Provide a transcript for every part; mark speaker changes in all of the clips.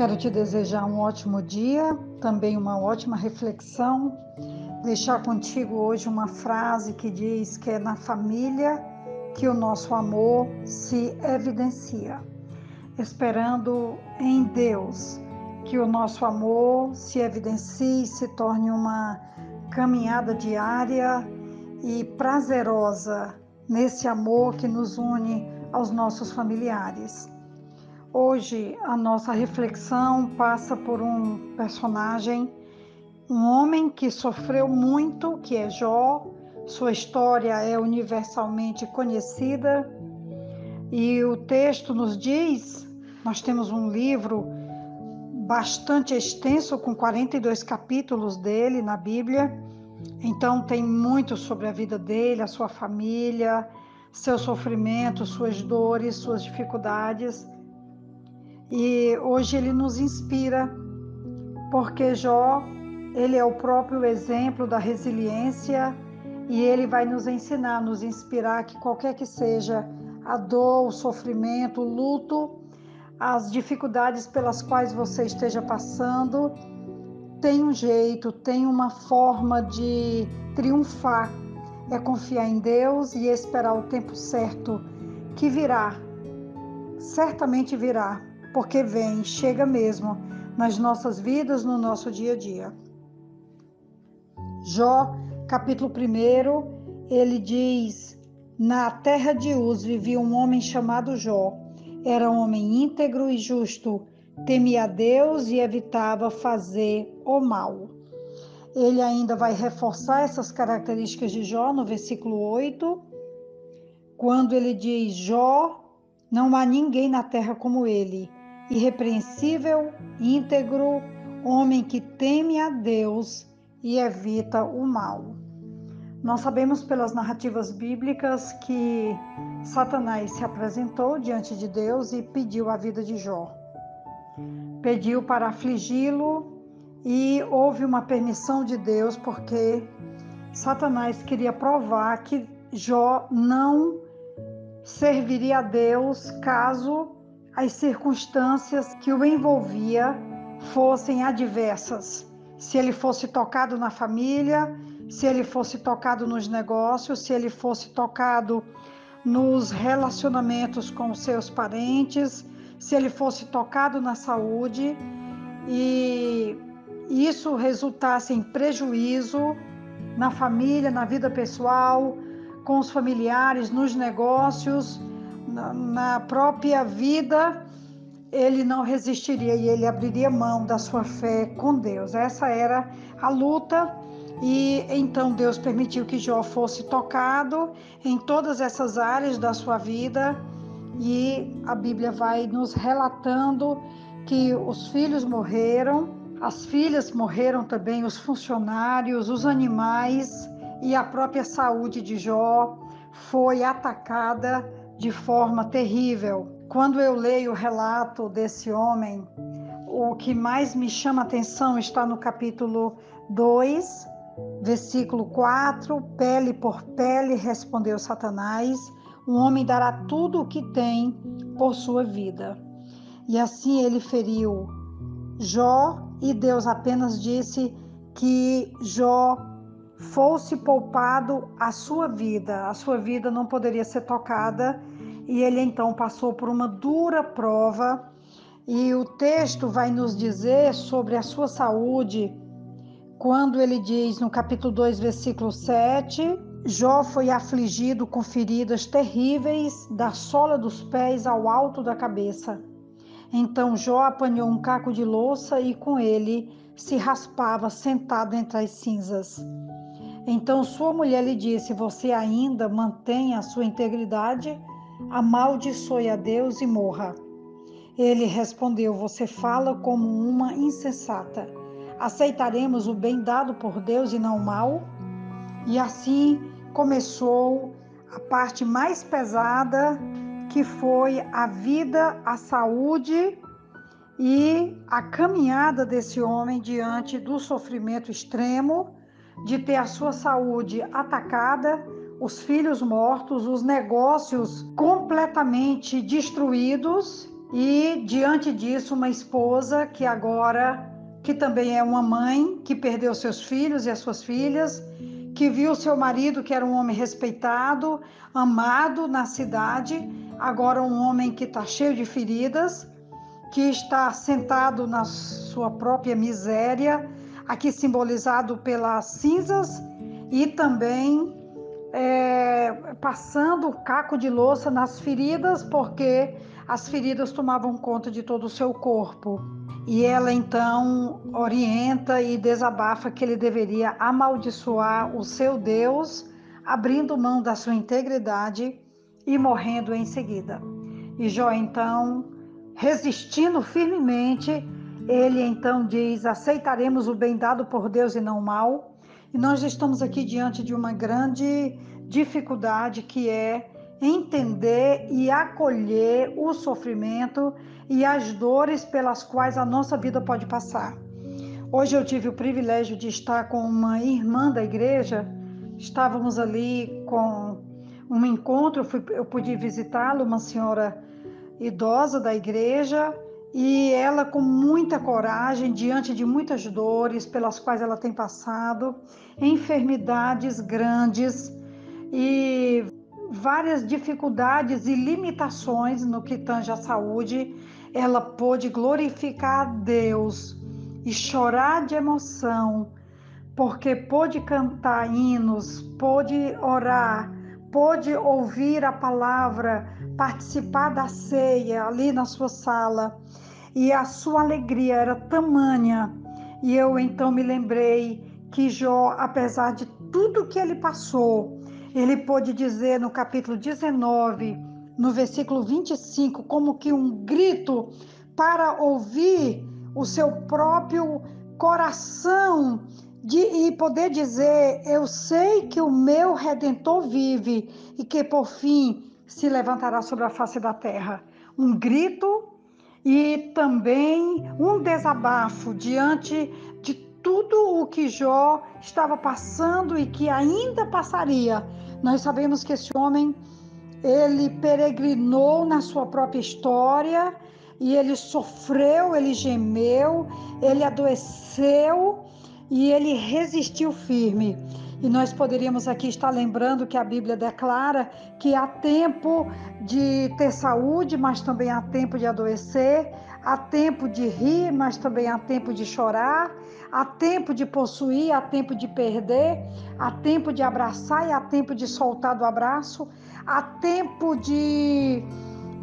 Speaker 1: Quero te desejar um ótimo dia, também uma ótima reflexão. Deixar contigo hoje uma frase que diz que é na família que o nosso amor se evidencia. Esperando em Deus que o nosso amor se evidencie, se torne uma caminhada diária e prazerosa nesse amor que nos une aos nossos familiares. Hoje a nossa reflexão passa por um personagem, um homem que sofreu muito, que é Jó. Sua história é universalmente conhecida e o texto nos diz, nós temos um livro bastante extenso com 42 capítulos dele na Bíblia, então tem muito sobre a vida dele, a sua família, seu sofrimento, suas dores, suas dificuldades. E hoje ele nos inspira, porque Jó, ele é o próprio exemplo da resiliência e ele vai nos ensinar, nos inspirar que qualquer que seja a dor, o sofrimento, o luto, as dificuldades pelas quais você esteja passando, tem um jeito, tem uma forma de triunfar. É confiar em Deus e esperar o tempo certo, que virá, certamente virá. Porque vem, chega mesmo nas nossas vidas, no nosso dia a dia. Jó, capítulo 1, ele diz: na terra de Uz vivia um homem chamado Jó. Era um homem íntegro e justo, temia a Deus e evitava fazer o mal. Ele ainda vai reforçar essas características de Jó no versículo 8, quando ele diz: Jó, não há ninguém na terra como ele, irrepreensível, íntegro, homem que teme a Deus e evita o mal. Nós sabemos pelas narrativas bíblicas que Satanás se apresentou diante de Deus e pediu a vida de Jó. Pediu para afligi-lo e houve uma permissão de Deus, porque Satanás queria provar que Jó não serviria a Deus caso as circunstâncias que o envolvia fossem adversas. Se ele fosse tocado na família, se ele fosse tocado nos negócios, se ele fosse tocado nos relacionamentos com os seus parentes, se ele fosse tocado na saúde e isso resultasse em prejuízo na família, na vida pessoal, com os familiares, nos negócios, na própria vida, ele não resistiria e ele abriria mão da sua fé com Deus. Essa era a luta e então Deus permitiu que Jó fosse tocado em todas essas áreas da sua vida e a Bíblia vai nos relatando que os filhos morreram, as filhas morreram também, os funcionários, os animais e a própria saúde de Jó foi atacada de forma terrível. Quando eu leio o relato desse homem, o que mais me chama a atenção está no capítulo 2, versículo 4, pele por pele, respondeu Satanás, um homem dará tudo o que tem por sua vida. E assim ele feriu Jó, e Deus apenas disse que Jó fosse poupado a sua vida não poderia ser tocada, e ele então passou por uma dura prova, e o texto vai nos dizer sobre a sua saúde, quando ele diz no capítulo 2, versículo 7, Jó foi afligido com feridas terríveis, da sola dos pés ao alto da cabeça. Então Jó apanhou um caco de louça e com ele se raspava sentado entre as cinzas. Então sua mulher lhe disse: você ainda mantém a sua integridade? Amaldiçoe a Deus e morra. Ele respondeu: você fala como uma insensata. Aceitaremos o bem dado por Deus e não o mal? E assim começou a parte mais pesada, que foi a vida, a saúde e a caminhada desse homem diante do sofrimento extremo, de ter a sua saúde atacada, os filhos mortos, os negócios completamente destruídos E diante disso, uma esposa que também é uma mãe, que perdeu seus filhos e as suas filhas, que viu seu marido, que era um homem respeitado, amado na cidade, agora um homem que está cheio de feridas, que está sentado na sua própria miséria, aqui simbolizado pelas cinzas, e também passando o caco de louça nas feridas, porque as feridas tomavam conta de todo o seu corpo. E ela então orienta e desabafa que ele deveria amaldiçoar o seu Deus, abrindo mão da sua integridade e morrendo em seguida. E Jó então, resistindo firmemente, ele então diz: aceitaremos o bem dado por Deus e não o mal. E nós estamos aqui diante de uma grande dificuldade, que é entender e acolher o sofrimento e as dores pelas quais a nossa vida pode passar. Hoje eu tive o privilégio de estar com uma irmã da igreja, estávamos ali com um encontro, eu pude visitá-la, uma senhora idosa da igreja, e ela com muita coragem, diante de muitas dores pelas quais ela tem passado, enfermidades grandes e várias dificuldades e limitações no que tange à saúde, ela pôde glorificar a Deus e chorar de emoção, porque pôde cantar hinos, pôde orar, pôde ouvir a palavra, participar da ceia ali na sua sala, e a sua alegria era tamanha. E eu então me lembrei que Jó, apesar de tudo que ele passou, ele pôde dizer no capítulo 19, no versículo 25, como que um grito para ouvir o seu próprio coração, e poder dizer: eu sei que o meu Redentor vive e que por fim se levantará sobre a face da terra. Um grito e também um desabafo diante de tudo o que Jó estava passando e que ainda passaria. Nós sabemos que esse homem, ele peregrinou na sua própria história, e ele sofreu, ele gemeu, ele adoeceu e ele resistiu firme. E nós poderíamos aqui estar lembrando que a Bíblia declara que há tempo de ter saúde, mas também há tempo de adoecer, há tempo de rir, mas também há tempo de chorar, há tempo de possuir, há tempo de perder, há tempo de abraçar e há tempo de soltar do abraço, há tempo de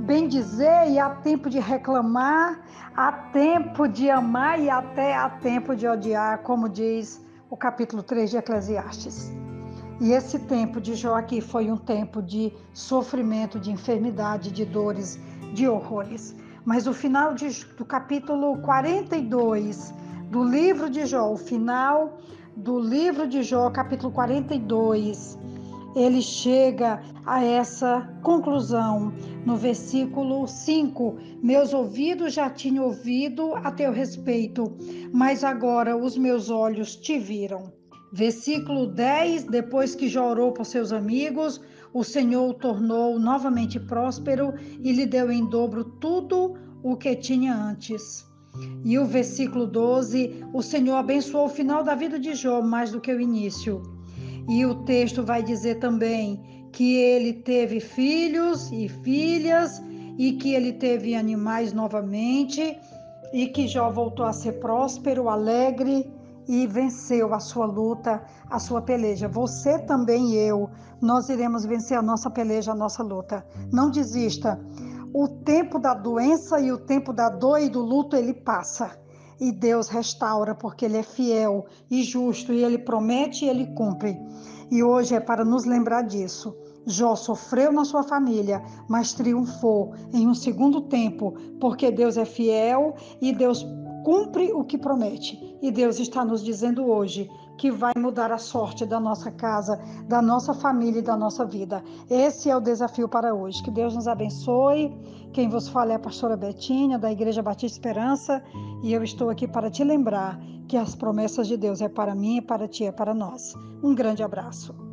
Speaker 1: bem dizer e há tempo de reclamar, há tempo de amar e até há tempo de odiar, como diz o capítulo 3 de Eclesiastes. E esse tempo de Jó aqui foi um tempo de sofrimento, de enfermidade, de dores, de horrores. Mas o final do capítulo 42 do livro de Jó, o final do livro de Jó, capítulo 42, ele chega a essa conclusão no versículo 5: meus ouvidos já tinham ouvido a teu respeito, mas agora os meus olhos te viram. Versículo 10: depois que Jó orou por seus amigos, o Senhor o tornou novamente próspero e lhe deu em dobro tudo o que tinha antes. E o versículo 12: o Senhor abençoou o final da vida de Jó mais do que o início. E o texto vai dizer também que ele teve filhos e filhas, e que ele teve animais novamente, e que Jó voltou a ser próspero, alegre, e venceu a sua luta, a sua peleja. Você também e eu, nós iremos vencer a nossa peleja, a nossa luta. Não desista. O tempo da doença e o tempo da dor e do luto, ele passa. E Deus restaura, porque Ele é fiel e justo, e Ele promete e Ele cumpre. E hoje é para nos lembrar disso. Jó sofreu na sua família, mas triunfou em um segundo tempo, porque Deus é fiel e Deus cumpre o que promete. E Deus está nos dizendo hoje que vai mudar a sorte da nossa casa, da nossa família e da nossa vida. Esse é o desafio para hoje. Que Deus nos abençoe. Quem vos fala é a pastora Betinha, da Igreja Batista Esperança, e eu estou aqui para te lembrar que as promessas de Deus é para mim, é para ti, é para nós. Um grande abraço.